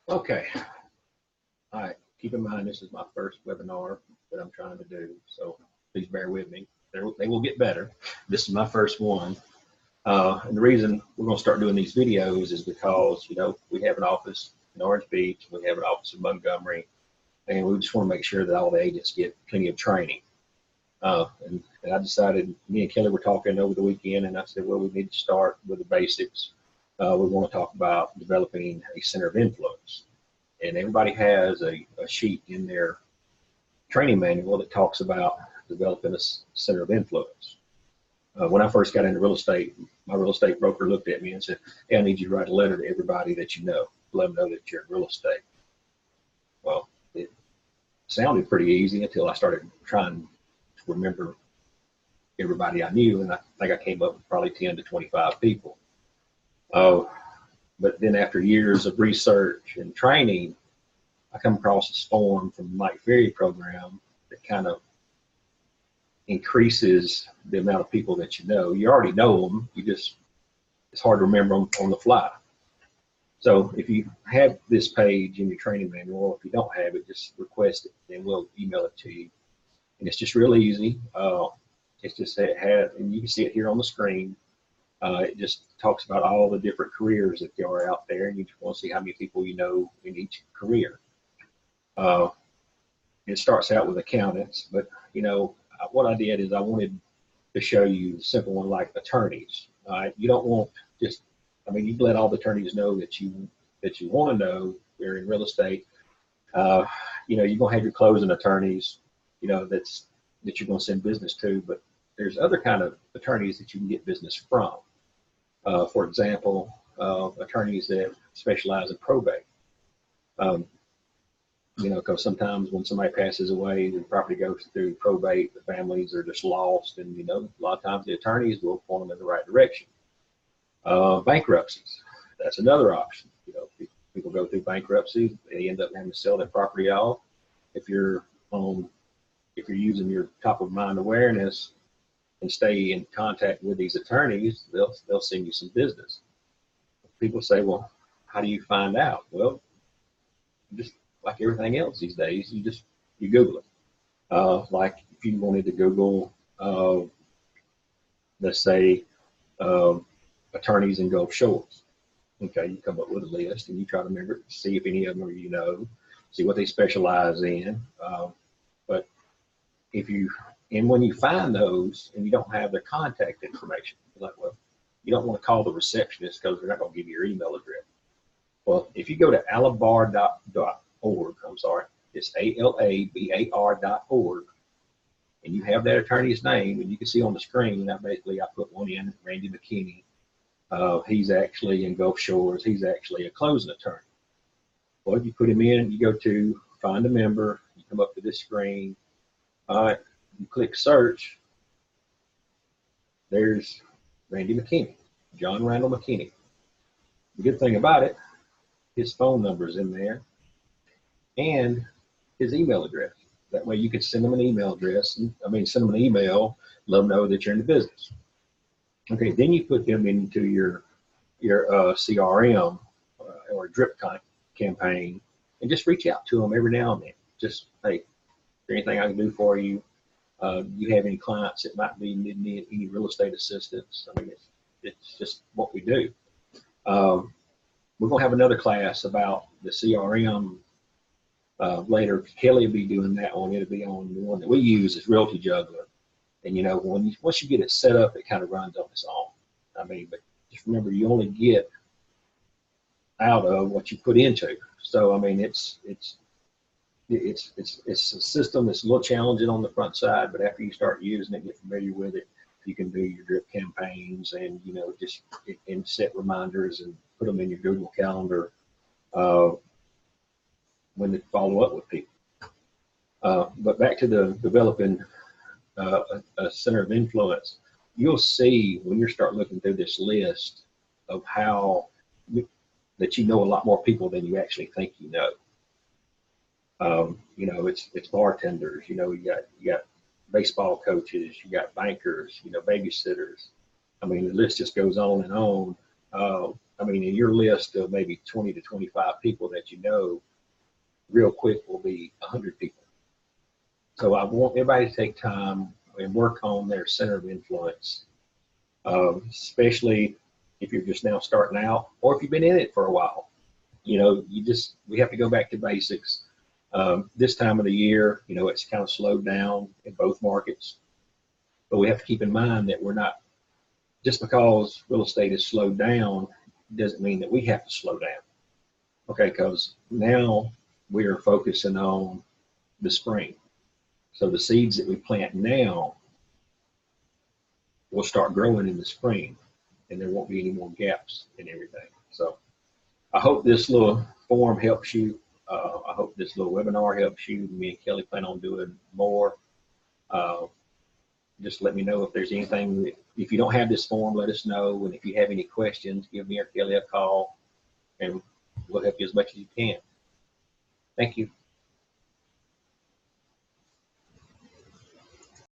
Okay. All right. Keep in mind, this is my first webinar that I'm trying to do, so please bear with me. They will get better. This is my first one. And the reason we're going to start doing these videos is because, we have an office in Orange Beach, we have an office in Montgomery, and we just want to make sure that all the agents get plenty of training. And I decided, me and Kelly were talking over the weekend, and I said, well, we need to start with the basics. We want to talk about developing a center of influence. And everybody has a sheet in their training manual that talks about developing a center of influence. When I first got into real estate, my real estate broker looked at me and said, hey, I need you to write a letter to everybody that you know, let them know that you're in real estate. Well, it sounded pretty easy until I started trying to remember everybody I knew, and I think I came up with probably 10 to 25 people. But then after years of research and training, I come across this form from the Mike Ferry program that kind of increases the amount of people that you know. You already know them, it's hard to remember them on the fly. So if you have this page in your training manual, if you don't have it, just request it and we'll email it to you. And it's just real easy. It's just, and you can see it here on the screen. It just talks about all the different careers that there are out there, and you just want to see how many people you know in each career. It starts out with accountants, but what I did is I wanted to show you a simple one like attorneys. You don't want you let all the attorneys know that you want to know they're in real estate. You're gonna have your closing attorneys, that you're gonna send business to, but there's other kind of attorneys that you can get business from. For example, attorneys that specialize in probate. Because sometimes when somebody passes away, the property goes through probate, the families are just lost, and a lot of times the attorneys will point them in the right direction. Bankruptcies, that's another option. People go through bankruptcy, they end up having to sell their property off. If you're using your top of mind awareness and stay in contact with these attorneys, they'll send you some business. People say, well, how do you find out? Well, just like everything else these days, you Google it. Like if you wanted to Google, let's say, attorneys in Gulf Shores. Okay, you come up with a list and you try to remember, see if any of them are, see what they specialize in. But when you find those and you don't have their contact information, you're like, well, you don't want to call the receptionist because they're not going to give you your email address. Well, if you go to alabar.org, it's ALABAR.org, and you have that attorney's name, and you can see on the screen, I put one in, Randy McKinney. He's actually in Gulf Shores. He's actually a closing attorney. Well, you put him in, you go to find a member, you come up to this screen, you click search, there's Randy McKinney, John Randall McKinney. The good thing about it, his phone number's in there and his email address. That way you can send them an email address, send them an email, let them know that you're in the business. Okay, then you put them into your CRM or drip campaign and just reach out to them every now and then. Just, hey, is there anything I can do for you? You have any clients that might be needing any real estate assistance? It's just what we do. We're going to have another class about the CRM later. Kelly will be doing that one. It'll be on the one that we use is Realty Juggler. And once you get it set up, it kind of runs on its own. But just remember, you only get out of what you put into. So it's a system that's a little challenging on the front side, but after you start using it, get familiar with it, you can do your drip campaigns and just set reminders and put them in your Google Calendar when they follow up with people. But back to the developing a center of influence, you'll see when you start looking through this list of how that you know a lot more people than you actually think you know. It's bartenders, you got baseball coaches, you got bankers, babysitters. The list just goes on and on. I mean, in your list of maybe 20 to 25 people that you know, real quick will be 100 people. So I want everybody to take time and work on their center of influence, especially if you're just now starting out or if you've been in it for a while. You know, we have to go back to basics. This time of the year, you know, it's kind of slowed down in both markets, but we have to keep in mind that we're not, just because real estate is slowed down doesn't mean that we have to slow down. Okay, because now we are focusing on the spring. So the seeds that we plant now will start growing in the spring, and there won't be any more gaps in everything. So I hope this little forum helps you. I hope this little webinar helps you. Me and Kelly plan on doing more. Just let me know if there's anything. If you don't have this form, let us know. And if you have any questions, give me or Kelly a call, and we'll help you as much as you can. Thank you.